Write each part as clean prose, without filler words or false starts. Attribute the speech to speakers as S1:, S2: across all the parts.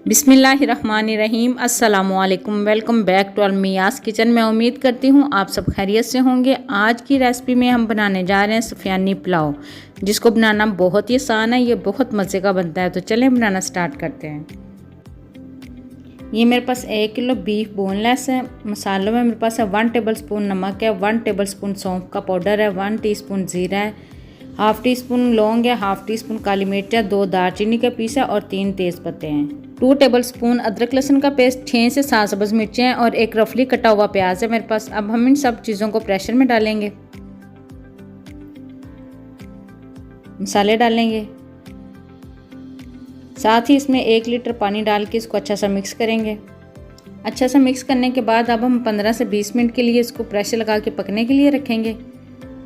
S1: बिस्मिल्लाहिर्रहमानिर्रहीम। अस्सलामुअलैकुम। Welcome back to Almiya's kitchen. मैं उम्मीद करती हूँ आप सब खैरियत से होंगे। आज की रेसिपी में हम बनाने जा रहे हैं सफ़ियानी पुलाव, जिसको बनाना बहुत ही आसान है। ये बहुत मज़े का बनता है। तो चलें बनाना स्टार्ट करते हैं। ये मेरे पास 1 किलो बीफ बोनलेस है। मसालों में मेरे पास है 1 टेबलस्पून नमक है, 1 टेबलस्पून सौंफ का पाउडर है, 1 टीस्पून ज़ीरा है, हाफ़ टी स्पून लौंग है, हाफ़ टी स्पून काली मिर्च है, 2 दालचीनी का पीस है और 3 तेज़ पत्ते हैं। 2 टेबलस्पून अदरक लहसुन का पेस्ट, 6 से 7 सब्ज़ मिर्चें हैं और एक रफली कटा हुआ प्याज है मेरे पास। अब हम इन सब चीज़ों को प्रेशर में डालेंगे। मसाले डालेंगे, साथ ही इसमें 1 लीटर पानी डाल के इसको अच्छा सा मिक्स करेंगे। अच्छा सा मिक्स करने के बाद अब हम 15 से 20 मिनट के लिए इसको प्रेशर लगा के पकने के लिए रखेंगे।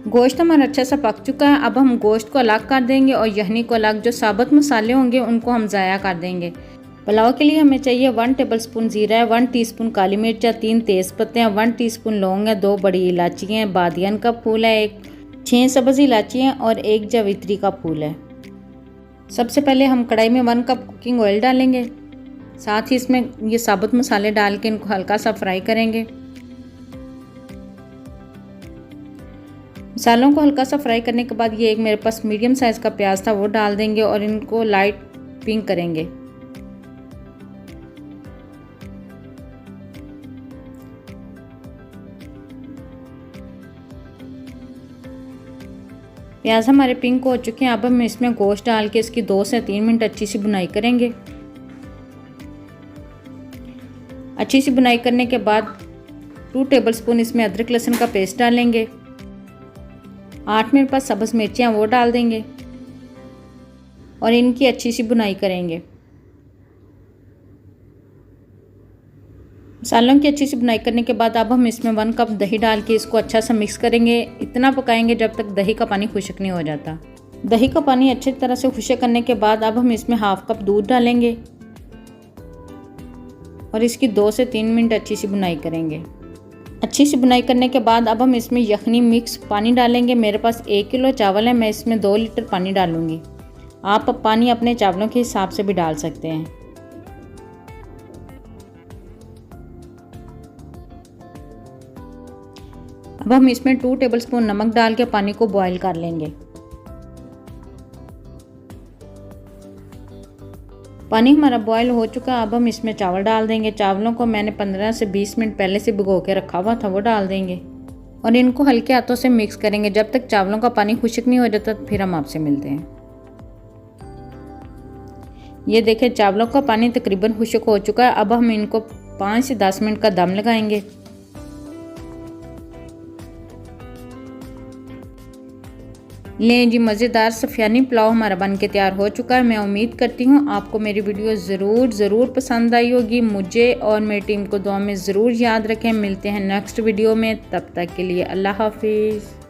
S1: गोश्त हमारा अच्छा सा पक चुका है। अब हम गोश्त को अलग कर देंगे और यखनी को अलग। जो साबुत मसाले होंगे उनको हम ज़ाया कर देंगे। पुलाव के लिए हमें चाहिए 1 टेबलस्पून ज़ीरा है, 1 टीस्पून काली मिर्च है, 3 तेज़ पत्ते हैं, 1 टीस्पून लौंग है, 2 बड़ी इलायची हैं, बादियान का फूल है, 6 सब्ज़ इलायची हैं और 1 जावित्री का फूल है। सबसे पहले हम कढ़ाई में 1 कप कुकिंग ऑयल डालेंगे। साथ ही इसमें ये साबुत मसाले डाल के इनको हल्का सा फ्राई करेंगे। मसालों को हल्का सा फ्राई करने के बाद ये एक मेरे पास मीडियम साइज़ का प्याज था वो डाल देंगे और इनको लाइट पिंक करेंगे। प्याज हमारे पिंक हो चुके हैं। अब हम इसमें गोश्त डाल के इसकी 2 से 3 मिनट अच्छी सी भुनाई करेंगे। अच्छी सी भुनाई करने के बाद 2 टेबलस्पून इसमें अदरक लहसुन का पेस्ट डालेंगे। 8 मेरे पास सब्ज़ मिर्चें हैं वो डाल देंगे और इनकी अच्छी सी भुनाई करेंगे। मसालों की अच्छी सी भुनाई करने के बाद अब हम इसमें 1 कप दही डाल के इसको अच्छा सा मिक्स करेंगे। इतना पकाएंगे जब तक दही का पानी खुश्क नहीं हो जाता। दही का पानी अच्छी तरह से खुश्क करने के बाद अब हम इसमें हाफ़ कप दूध डालेंगे और इसकी 2 से 3 मिनट अच्छी सी भुनाई करेंगे। अच्छी सी बुनाई करने के बाद अब हम इसमें यखनी मिक्स पानी डालेंगे। मेरे पास 1 किलो चावल है, मैं इसमें 2 लीटर पानी डालूंगी। आप पानी अपने चावलों के हिसाब से भी डाल सकते हैं। अब हम इसमें 2 टेबलस्पून नमक डाल के पानी को बॉईल कर लेंगे। पानी हमारा बॉयल हो चुका है। अब हम इसमें चावल डाल देंगे। चावलों को मैंने 15 से 20 मिनट पहले से भिगो के रखा हुआ था वो डाल देंगे और इनको हल्के हाथों से मिक्स करेंगे जब तक चावलों का पानी खुश्क नहीं हो जाता। फिर हम आपसे मिलते हैं। ये देखें चावलों का पानी तकरीबन खुश्क हो चुका है। अब हम इनको 5 से 10 मिनट का दम लगाएंगे। लें जी, मज़ेदार सफ़ियानी पुलाव हमारा बन के तैयार हो चुका है। मैं उम्मीद करती हूँ आपको मेरी वीडियो ज़रूर पसंद आई होगी। मुझे और मेरी टीम को दुआ में ज़रूर याद रखें। मिलते हैं नेक्स्ट वीडियो में, तब तक के लिए अल्लाह हाफिज़।